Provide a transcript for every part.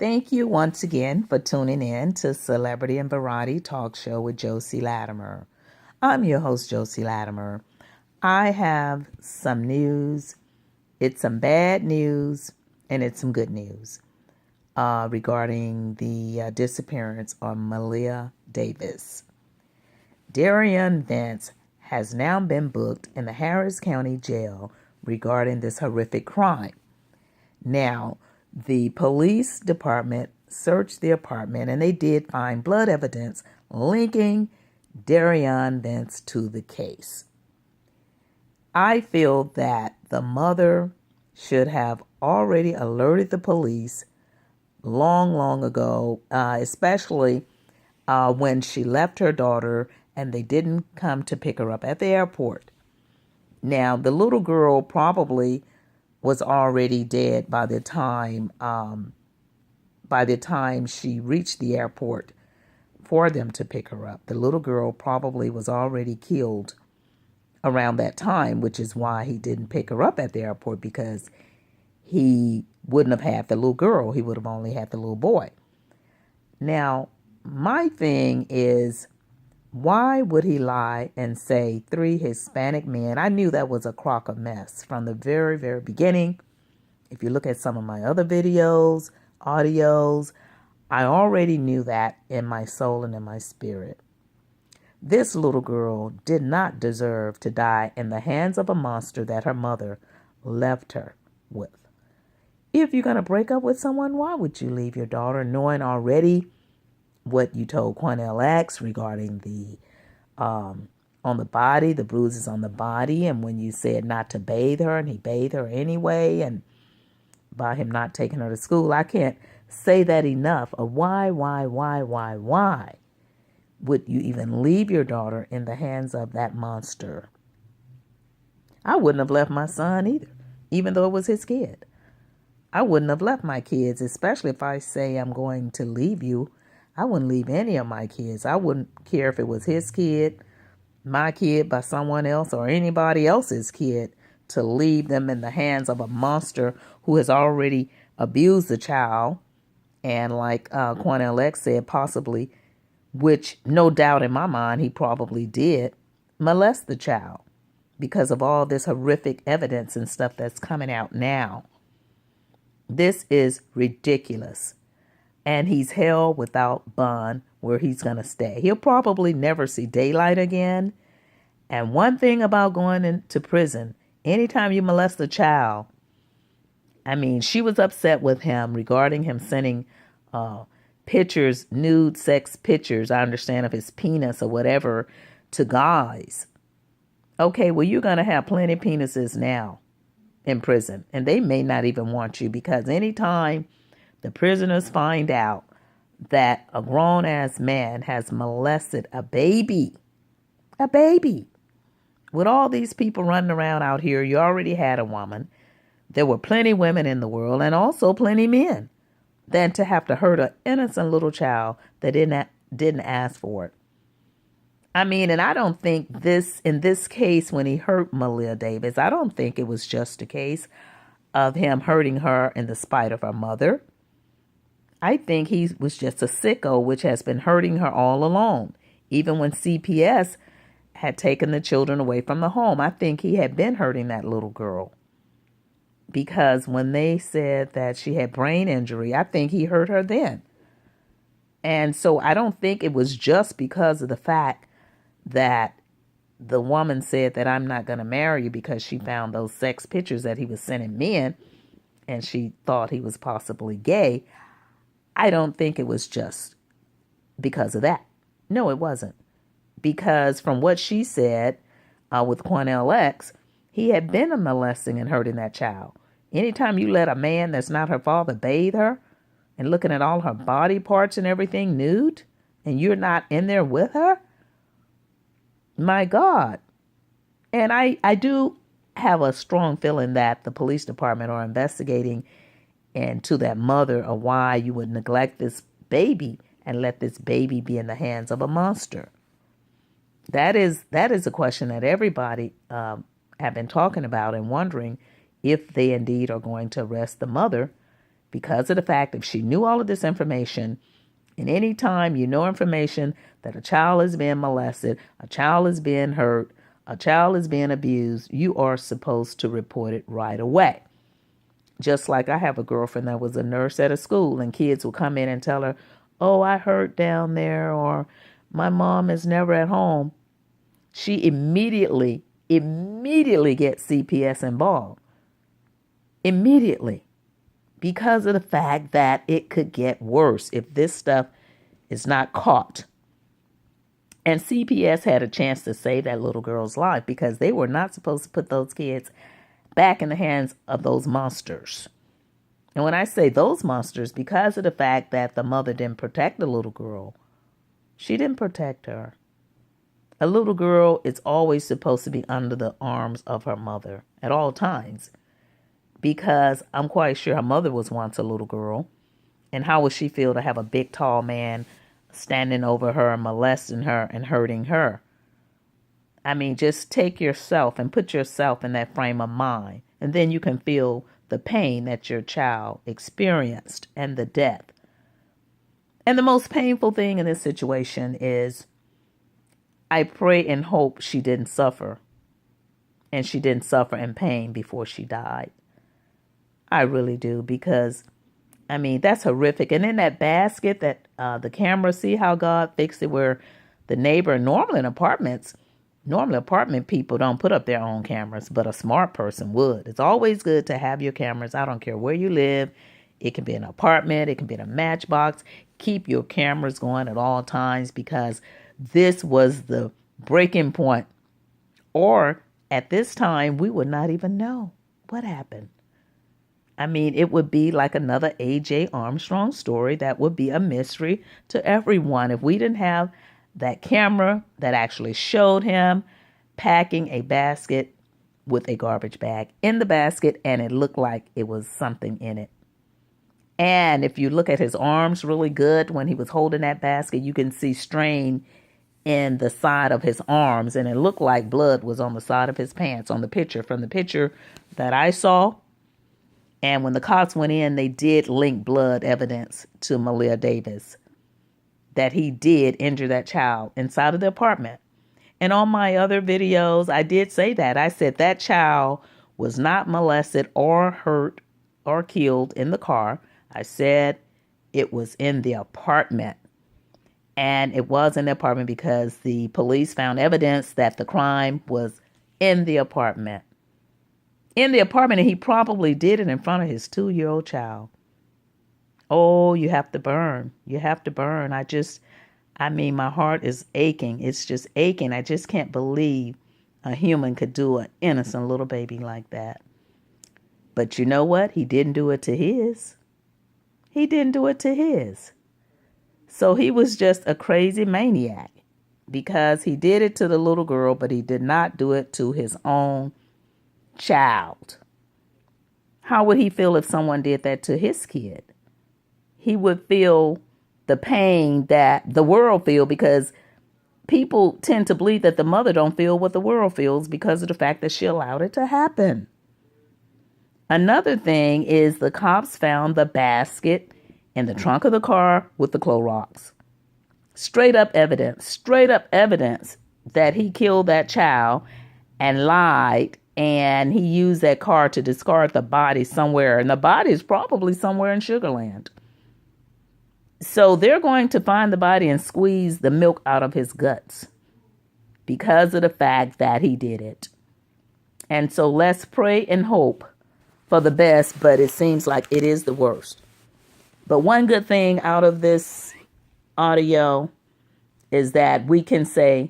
Thank you once again for tuning in to Celebrity and Variety Talk Show with Josie Latimer. I'm your host, Josie Latimer. I have some news. It's some bad news and it's some good news regarding the disappearance of MALEAH Davis. Derion Vence has now been booked in the Harris County Jail regarding this horrific crime. Now, the police department searched the apartment and they did find blood evidence linking derion Vence to the case. I feel that the mother should have already alerted the police long ago, especially when she left her daughter and they didn't come to pick her up at the airport. Now, the little girl probably was already dead by the time she reached the airport for them to pick her up. The little girl probably was already killed around that time, which is why he didn't pick her up at the airport, because he wouldn't have had the little girl. He would have only had the little boy. Now, my thing is, why would he lie and say 3 Hispanic men? I knew that was a crock of mess from the very beginning. If you look at some of my other videos, audios, I already knew that in my soul and in my spirit. This little girl did not deserve to die in the hands of a monster that her mother left her with. If you're going to break up with someone, why would you leave your daughter knowing already what you told Quanell X regarding the on the body, the bruises on the body, and when you said not to bathe her and he bathed her anyway, and by him not taking her to school? I can't say that enough of why would you even leave your daughter in the hands of that monster? I wouldn't have left my son either, even though it was his kid. I wouldn't have left my kids, especially if I say I'm going to leave you. I wouldn't leave any of my kids. I wouldn't care if it was his kid, my kid by someone else, or anybody else's kid, to leave them in the hands of a monster who has already abused the child. And like Quanell X said, possibly, which no doubt in my mind he probably did, molest the child because of all this horrific evidence and stuff that's coming out now. This is ridiculous. And he's held without bond where he's going to stay. He'll probably never see daylight again. And one thing about going into prison, anytime you molest a child, I mean, she was upset with him regarding him sending pictures, nude sex pictures, I understand, of his penis or whatever, to guys. Okay, well, you're going to have plenty of penises now in prison. And they may not even want you, because anytime the prisoners find out that a grown-ass man has molested a baby, with all these people running around out here, you already had a woman. There were plenty women in the world, and also plenty men, than to have to hurt an innocent little child that didn't ask for it. I mean, and I don't think in this case, when he hurt MALEAH Davis, I don't think it was just a case of him hurting her in the spite of her mother. I think he was just a sicko, which has been hurting her all along. Even when CPS had taken the children away from the home, I think he had been hurting that little girl. Because when they said that she had brain injury, I think he hurt her then. And so I don't think it was just because of the fact that the woman said that I'm not going to marry you because she found those sex pictures that he was sending men and she thought he was possibly gay. I don't think it was just because of that. No, it wasn't. Because from what she said with Quanell X, he had been molesting and hurting that child. Anytime you let a man that's not her father bathe her and looking at all her body parts and everything nude, and you're not in there with her, my God. And I do have a strong feeling that the police department are investigating into that mother of why you would neglect this baby and let this baby be in the hands of a monster. That is a question that everybody have been talking about and wondering if they indeed are going to arrest the mother, because of the fact if she knew all of this information, and any time you know information that a child is being molested, a child is being hurt, a child is being abused, you are supposed to report it right away. Just like I have a girlfriend that was a nurse at a school, and kids would come in and tell her, oh, I hurt down there, or my mom is never at home. She immediately gets CPS involved. Immediately. Because of the fact that it could get worse if this stuff is not caught. And CPS had a chance to save that little girl's life because they were not supposed to put those kids back in the hands of those monsters. And when I say those monsters, because of the fact that the mother didn't protect the little girl, she didn't protect her. A little girl is always supposed to be under the arms of her mother at all times. Because I'm quite sure her mother was once a little girl. And how would she feel to have a big, tall man standing over her, molesting her and hurting her? I mean, just take yourself and put yourself in that frame of mind. And then you can feel the pain that your child experienced and the death. And the most painful thing in this situation is I pray and hope she didn't suffer. And she didn't suffer in pain before she died. I really do, because, I mean, that's horrific. And in that basket that the camera, see how God fixed it, where the neighbor, normally apartment people don't put up their own cameras, but a smart person would. It's always good to have your cameras. I don't care where you live. It can be an apartment. It can be in a matchbox. Keep your cameras going at all times, because this was the breaking point. Or at this time, we would not even know what happened. I mean, it would be like another A.J. Armstrong story that would be a mystery to everyone if we didn't have that camera that actually showed him packing a basket with a garbage bag in the basket, and it looked like it was something in it. And if you look at his arms really good when he was holding that basket, you can see strain in the side of his arms, and it looked like blood was on the side of his pants on the picture. From the picture that I saw, and when the cops went in, they did link blood evidence to MALEAH Davis that he did injure that child inside of the apartment. And on my other videos, I did say that. I said that child was not molested or hurt or killed in the car. I said it was in the apartment. And it was in the apartment because the police found evidence that the crime was in the apartment. In the apartment, and he probably did it in front of his 2-year-old child. Oh, you have to burn. You have to burn. I mean, my heart is aching. It's just aching. I just can't believe a human could do an innocent little baby like that. But you know what? He didn't do it to his. He didn't do it to his. So he was just a crazy maniac because he did it to the little girl, but he did not do it to his own child. How would he feel if someone did that to his kid? He would feel the pain that the world feels, because people tend to believe that the mother don't feel what the world feels because of the fact that she allowed it to happen. Another thing is the cops found the basket in the trunk of the car with the Clorox. Straight up evidence that he killed that child and lied, and he used that car to discard the body somewhere, and the body is probably somewhere in Sugar Land. So they're going to find the body and squeeze the milk out of his guts because of the fact that he did it. And so let's pray and hope for the best, but it seems like it is the worst. But one good thing out of this audio is that we can say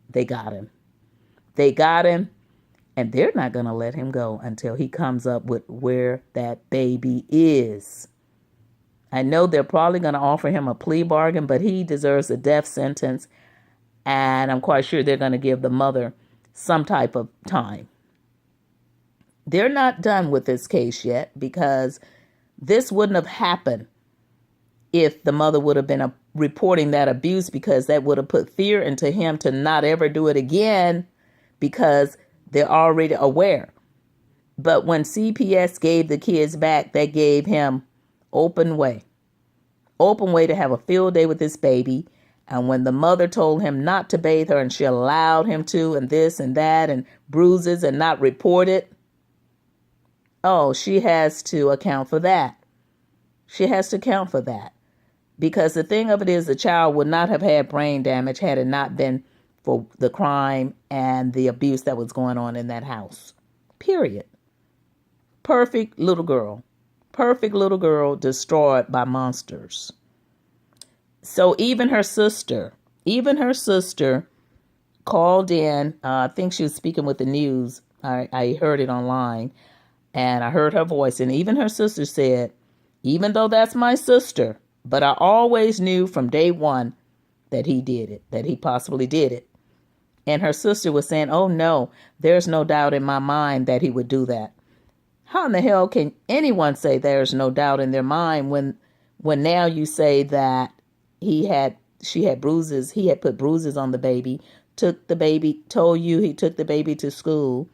they got him. They got him, and they're not going to let him go until he comes up with where that baby is. I know they're probably going to offer him a plea bargain, but he deserves a death sentence. And I'm quite sure they're going to give the mother some type of time. They're not done with this case yet, because this wouldn't have happened if the mother would have been reporting that abuse, because that would have put fear into him to not ever do it again, because they're already aware. But when CPS gave the kids back, they gave him Open way. Open way to have a field day with this baby. And when the mother told him not to bathe her and she allowed him to, and this and that, and bruises and not report it, oh, she has to account for that. She has to account for that. Because the thing of it is, the child would not have had brain damage had it not been for the crime and the abuse that was going on in that house. Period. Perfect little girl. Perfect little girl destroyed by monsters. So even her sister called in. I think she was speaking with the news. I heard it online and I heard her voice. And even her sister said, even though that's my sister, but I always knew from day one that he did it, that he possibly did it. And her sister was saying, oh no, there's no doubt in my mind that he would do that. How in the hell can anyone say there's no doubt in their mind when now you say that she had bruises, he had put bruises on the baby, told you he took the baby to school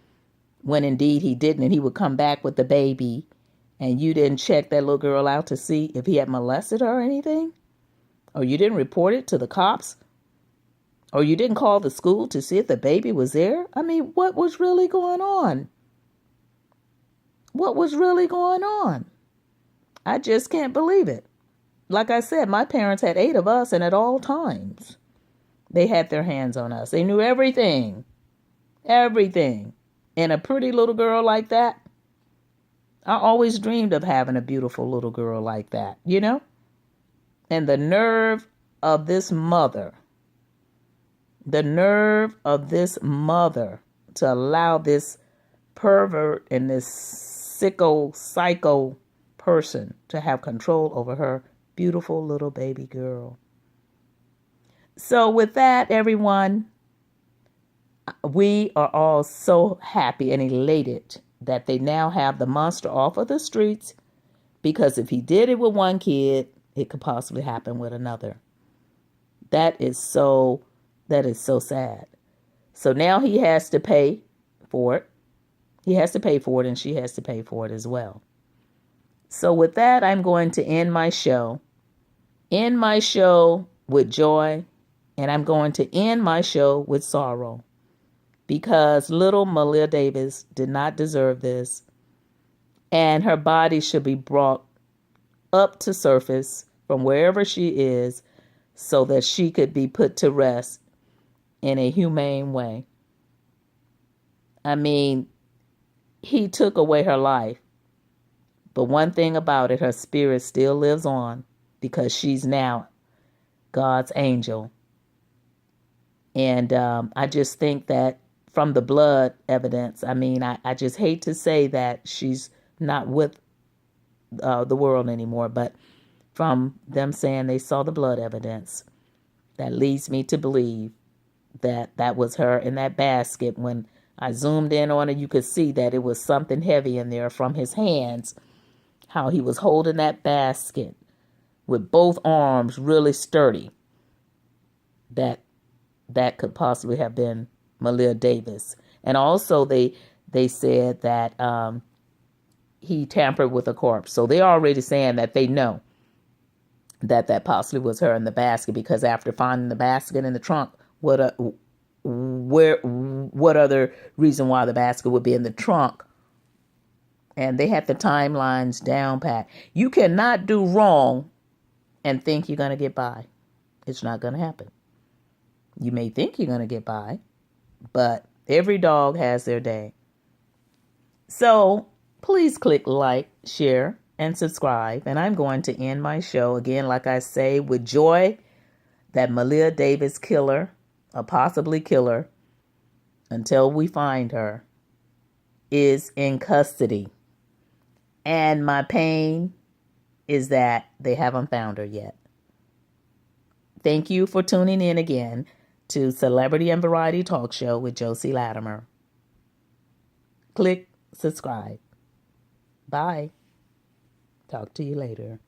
when indeed he didn't, and he would come back with the baby, and you didn't check that little girl out to see if he had molested her or anything? Or you didn't report it to the cops? Or you didn't call the school to see if the baby was there? I mean, what was really going on? What was really going on? I just can't believe it. Like I said, my parents had 8 of us, and at all times, they had their hands on us. They knew everything. Everything. And a pretty little girl like that, I always dreamed of having a beautiful little girl like that, you know? And the nerve of this mother to allow this pervert and this psycho person to have control over her beautiful little baby girl. So with that, everyone, we are all so happy and elated that they now have the monster off of the streets, because if he did it with one kid, it could possibly happen with another. That is so sad. So now he has to pay for it. He has to pay for it, and she has to pay for it as well. So with that, I'm going to end my show. End my show with joy, and I'm going to end my show with sorrow, because little MALEAH Davis did not deserve this, and her body should be brought up to surface from wherever she is so that she could be put to rest in a humane way. I mean, he took away her life, but one thing about it, her spirit still lives on, because she's now God's angel. And I just think that from the blood evidence, I mean, I just hate to say that she's not with the world anymore, but from them saying they saw the blood evidence, that leads me to believe that that was her in that basket. When I zoomed in on it, you could see that it was something heavy in there from his hands, how he was holding that basket with both arms really sturdy. That could possibly have been MALEAH Davis. And also they said that he tampered with a corpse. So they're already saying that they know that possibly was her in the basket, because after finding the basket in the trunk, what other reason why the basket would be in the trunk? And they had the timelines down pat. You cannot do wrong and think you're going to get by. It's not going to happen. You may think you're going to get by, but every dog has their day. So please click like, share, and subscribe. And I'm going to end my show again, like I say, with joy that MALEAH Davis killer, or possibly killer, until we find her, is in custody. And my pain is that they haven't found her yet. Thank you for tuning in again to Celebrity and Variety Talk Show with Josie Latimer. Click subscribe. Bye. Talk to you later.